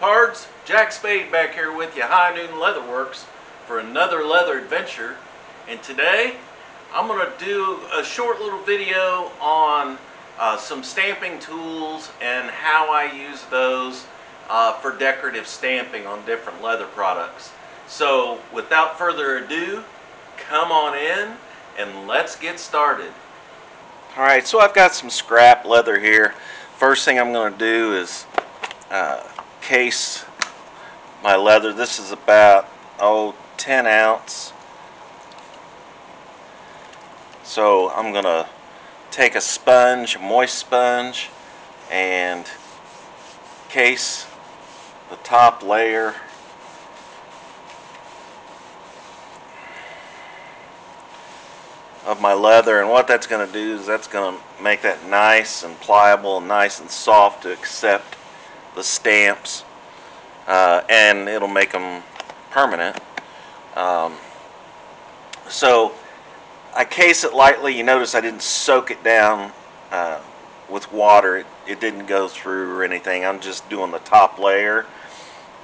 Cards, Jack Spade back here with you, High Noon Leather Works, for another leather adventure. And today I'm going to do a short little video on some stamping tools and how I use those for decorative stamping on different leather products. So without further ado, come on in and let's get started. Alright, so I've got some scrap leather here. First thing I'm going to do is case my leather. This is about 10 ounce. So I'm going to take a sponge, a moist sponge, and case the top layer of my leather, and what that's going to do is that's going to make that nice and pliable and nice and soft to accept the stamps, and it'll make them permanent. So I case it lightly. You notice I didn't soak it down with water. It didn't go through or anything. I'm just doing the top layer,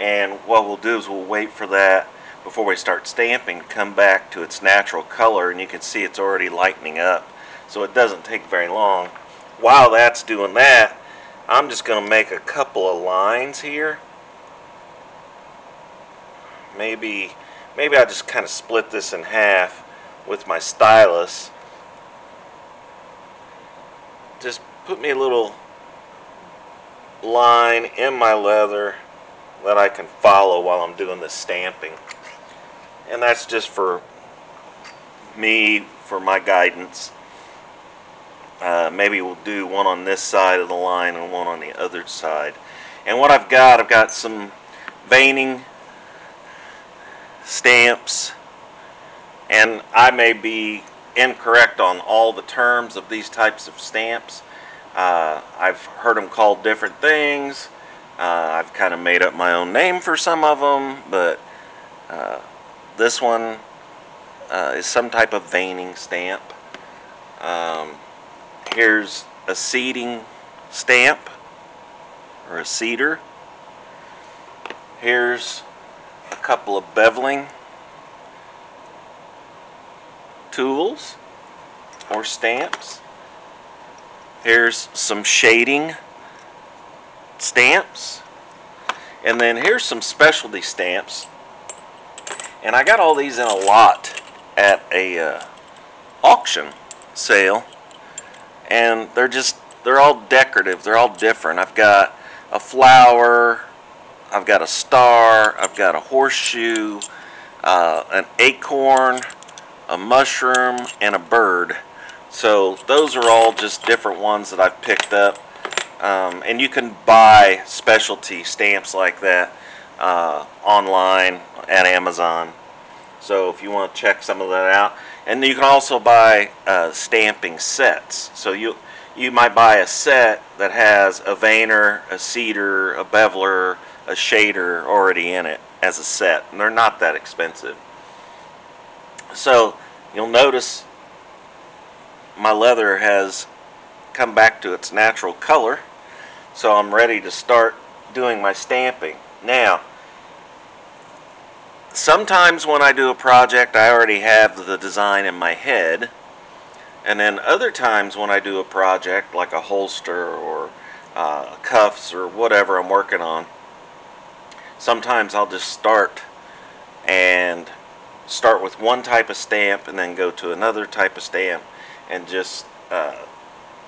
and what we'll do is we'll wait for that before we start stamping to come back to its natural color, and you can see it's already lightening up, so it doesn't take very long. While that's doing that, I'm just going to make a couple of lines here. Maybe I just kind of split this in half with my stylus. Just put me a little line in my leather that I can follow while I'm doing the stamping. And that's just for me, for my guidance. Maybe we'll do one on this side of the line and one on the other side. And what I've got some veining stamps, and I may be incorrect on all the terms of these types of stamps. I've heard them called different things. I've kind of made up my own name for some of them, but this one is some type of veining stamp. Here's a seating stamp, or a seater. Here's a couple of beveling tools or stamps. Here's some shading stamps. And then here's some specialty stamps. And I got all these in a lot at a auction sale, and they're all decorative. They're all different. I've got a flower, I've got a star, I've got a horseshoe, an acorn, a mushroom, and a bird. So those are all just different ones that I've picked up, and you can buy specialty stamps like that online at Amazon. So if you want to check some of that out, and you can also buy stamping sets. So you might buy a set that has a veiner, a seater, a beveler, a shader already in it as a set, and they're not that expensive. So you'll notice my leather has come back to its natural color, so I'm ready to start doing my stamping. Now, sometimes when I do a project, I already have the design in my head, and then other times when I do a project like a holster or cuffs or whatever I'm working on, sometimes I'll just start with one type of stamp and then go to another type of stamp and just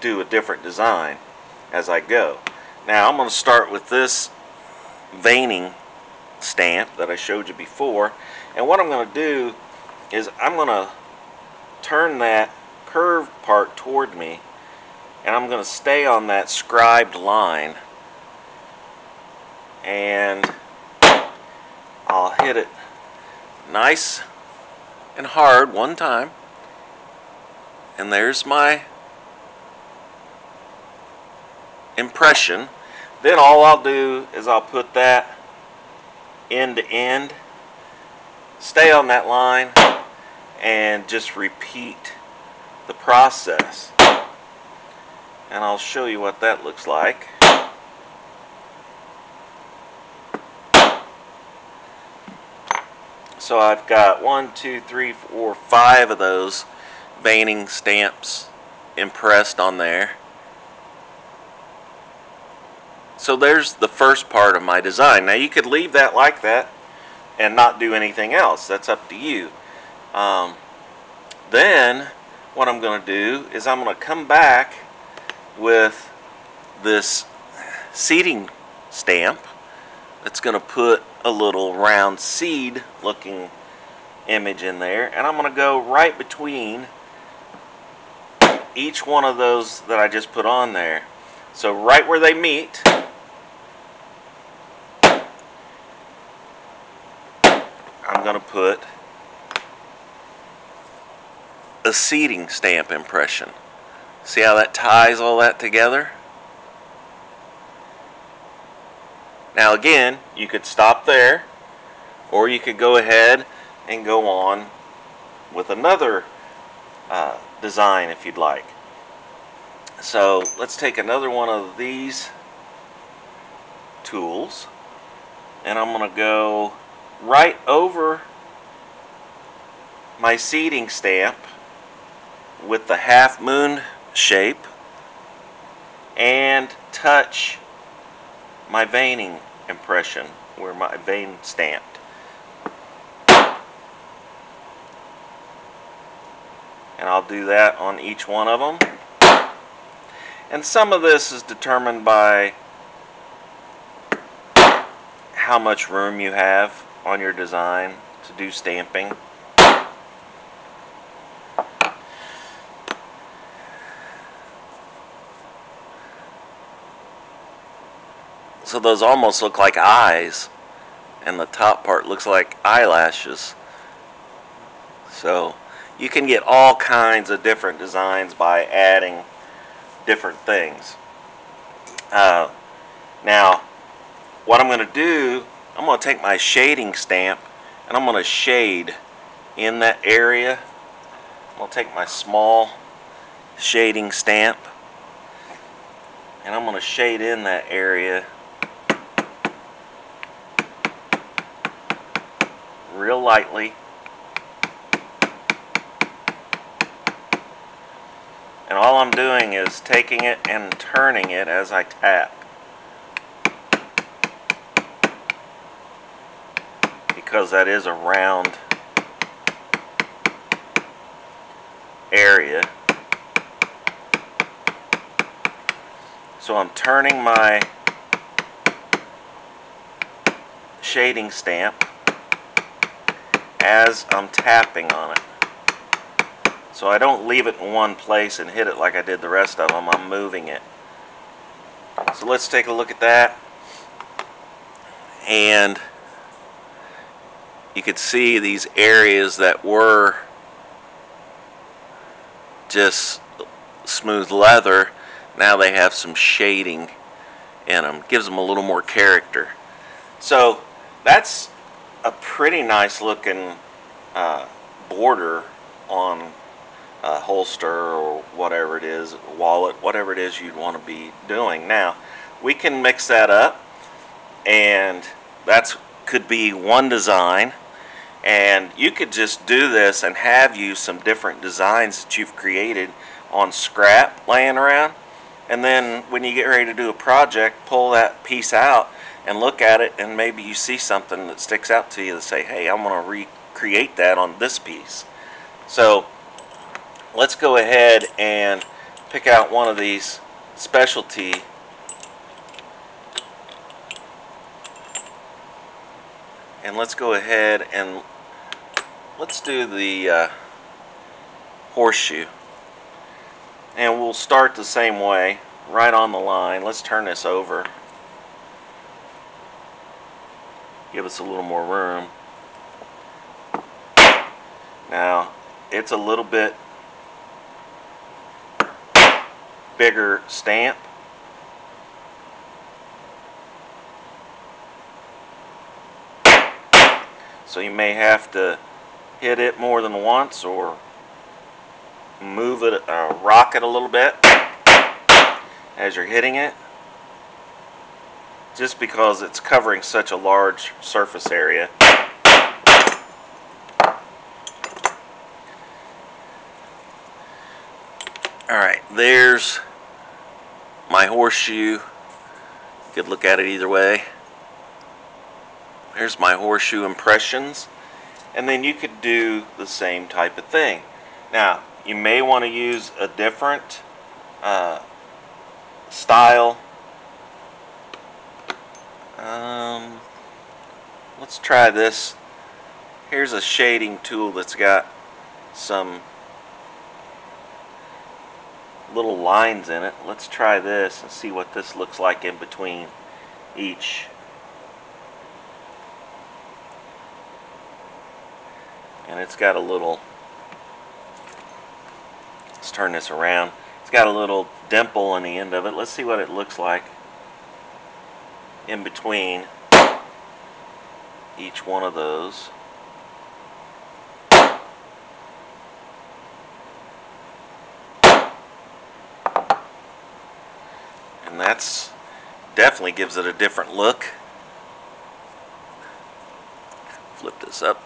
do a different design as I go. Now I'm going to start with this veining stamp that I showed you before, and what I'm going to do is I'm going to turn that curved part toward me, and I'm going to stay on that scribed line, and I'll hit it nice and hard one time, and there's my impression. Then all I'll do is I'll put that end to end, stay on that line, and just repeat the process. And I'll show you what that looks like. So I've got 1, 2, 3, 4, 5 of those veining stamps impressed on there. So there's the first part of my design. Now you could leave that like that and not do anything else. That's up to you. Then what I'm going to do is I'm going to come back with this seeding stamp that's going to put a little round seed looking image in there, and I'm going to go right between each one of those that I just put on there. So right where they meet, I'm going to put a seeding stamp impression. See how that ties all that together? Now again, you could stop there, or you could go ahead and go on with another design if you'd like. So let's take another one of these tools, and I'm going to go right over my seeding stamp with the half moon shape and touch my veining impression where my vein stamped. And I'll do that on each one of them. And some of this is determined by how much room you have on your design to do stamping. So those almost look like eyes, and the top part looks like eyelashes. So you can get all kinds of different designs by adding different things. Now, what I'm going to do, I'm going to take my shading stamp and I'm going to shade in that area. I'm going to take my small shading stamp and I'm going to shade in that area real lightly. And all I'm doing is taking it and turning it as I tap, because that is a round area. So I'm turning my shading stamp as I'm tapping on it. So I don't leave it in one place and hit it like I did the rest of them. I'm moving it. So let's take a look at that. And you could see these areas that were just smooth leather, now they have some shading in them. Gives them a little more character. So that's a pretty nice looking border on a holster or whatever it is, wallet, whatever it is you'd want to be doing. Now we can mix that up, and that's could be one design, and you could just do this and have you some different designs that you've created on scrap laying around, and then when you get ready to do a project, pull that piece out and look at it, and maybe you see something that sticks out to you to say, hey, I'm going to recreate that on this piece. So let's go ahead and pick out one of these specialty and let's go ahead and let's do the horseshoe, and we'll start the same way, right on the line. Let's turn this over, give us a little more room. Now it's a little bit bigger stamp, so you may have to hit it more than once or move it, rock it a little bit as you're hitting it, just because it's covering such a large surface area. Alright, there's my horseshoe. You could look at it either way. There's my horseshoe impressions. And then you could do the same type of thing. Now, you may want to use a different style. Let's try this. Here's a shading tool that's got some little lines in it. Let's try this and see what this looks like in between each. And it's got a little, let's turn this around. It's got a little dimple on the end of it. Let's see what it looks like in between each one of those. And that's definitely gives it a different look. Flip this up.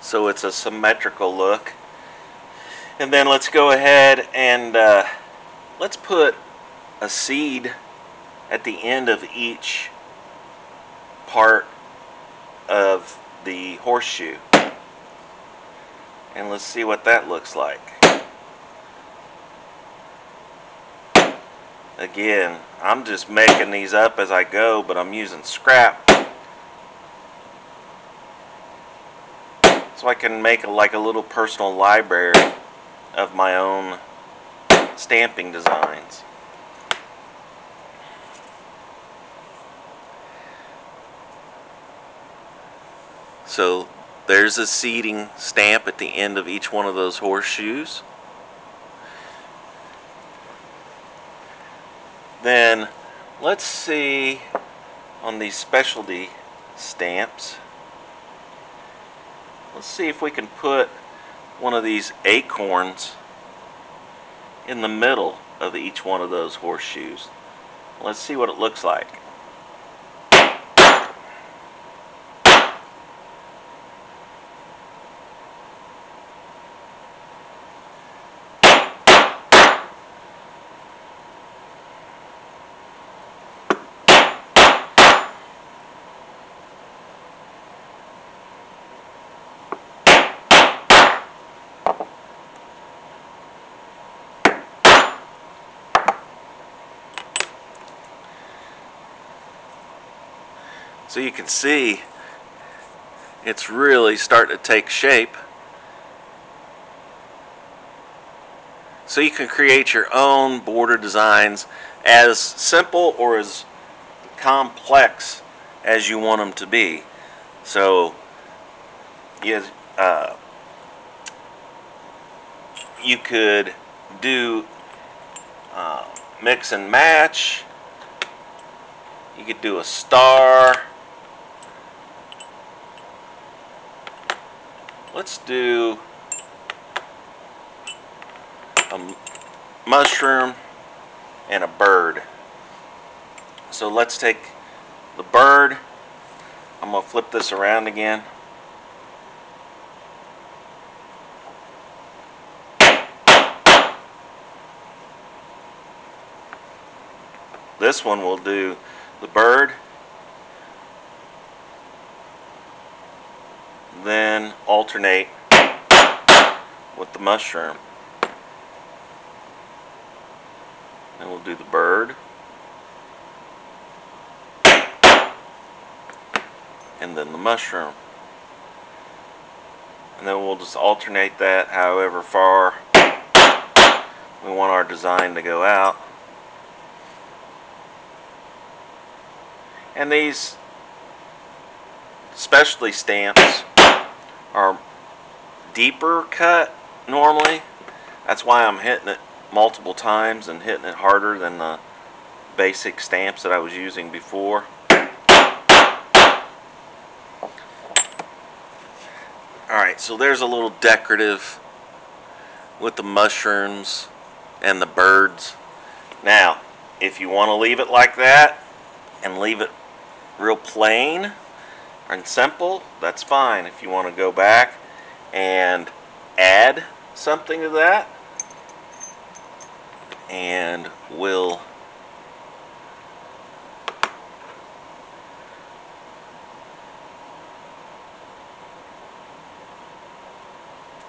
So it's a symmetrical look. And then let's go ahead and let's put a seed at the end of each part of the horseshoe. And let's see what that looks like. Again, I'm just making these up as I go, but I'm using scrap. So I can make like a little personal library of my own stamping designs. So there's a seeding stamp at the end of each one of those horseshoes. Then let's see on these specialty stamps. Let's see if we can put one of these acorns in the middle of each one of those horseshoes. Let's see what it looks like. So you can see it's really starting to take shape. So you can create your own border designs as simple or as complex as you want them to be. So you could do mix and match. You could do a star. Let's do a mushroom and a bird. So let's take the bird. I'm going to flip this around again. This one will do the bird, then alternate with the mushroom. Then we'll do the bird, and then the mushroom. And then we'll just alternate that however far we want our design to go out. And these specialty stamps are deeper cut normally. That's why I'm hitting it multiple times and hitting it harder than the basic stamps that I was using before. Alright, so there's a little decorative with the mushrooms and the birds. Now, if you want to leave it like that and leave it real plain and simple, that's fine. If you want to go back and add something to that, and we'll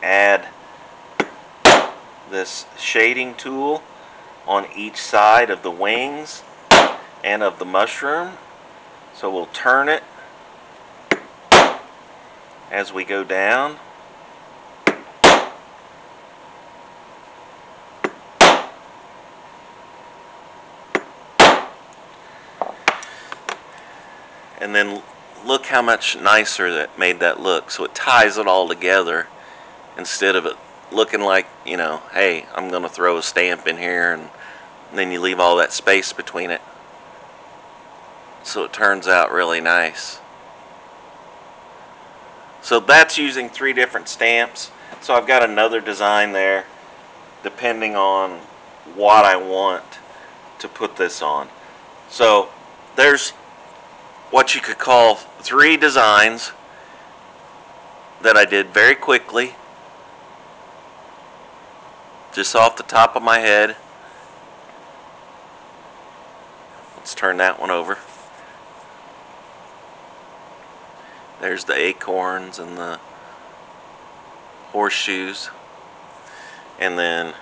add this shading tool on each side of the wings and of the mushroom. So we'll turn it as we go down. And then look how much nicer that made that look. So it ties it all together instead of it looking like, you know, hey, I'm going to throw a stamp in here and then you leave all that space between it. So it turns out really nice. So that's using 3 different stamps. So I've got another design there depending on what I want to put this on. So there's what you could call 3 designs that I did very quickly, just off the top of my head. Let's turn that one over. There's the acorns and the horseshoes. And then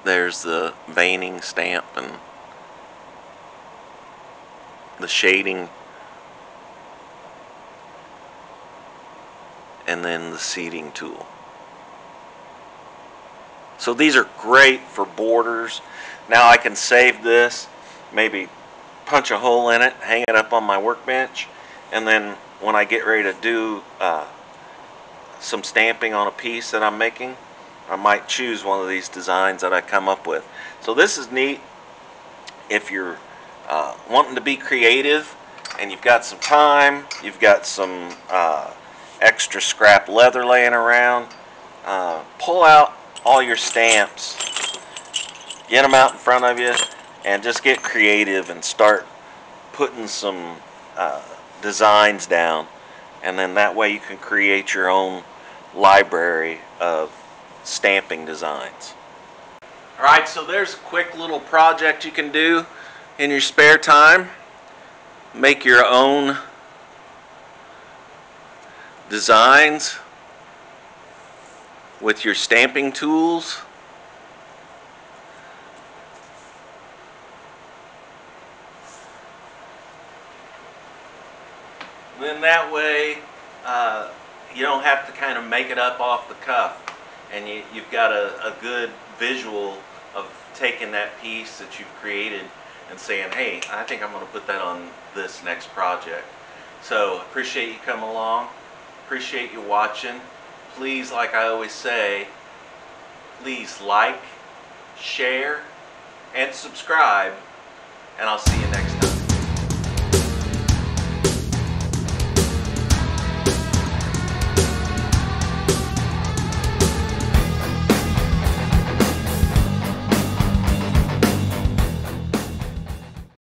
there's the veining stamp and the shading. And then the seeding tool. So these are great for borders. Now I can save this, maybe punch a hole in it, hang it up on my workbench, and then when I get ready to do some stamping on a piece that I'm making, I might choose one of these designs that I come up with. So this is neat if you're wanting to be creative and you've got some time, you've got some extra scrap leather laying around. Pull out all your stamps, get them out in front of you, and just get creative and start putting some designs down, and then that way you can create your own library of stamping designs. Alright, so there's a quick little project you can do in your spare time. Make your own designs with your stamping tools. Then that way you don't have to kind of make it up off the cuff, and you've got a good visual of taking that piece that you've created and saying, hey, I think I'm going to put that on this next project. So appreciate you coming along, appreciate you watching. Please, like I always say, please like, share, and subscribe, and I'll see you next time.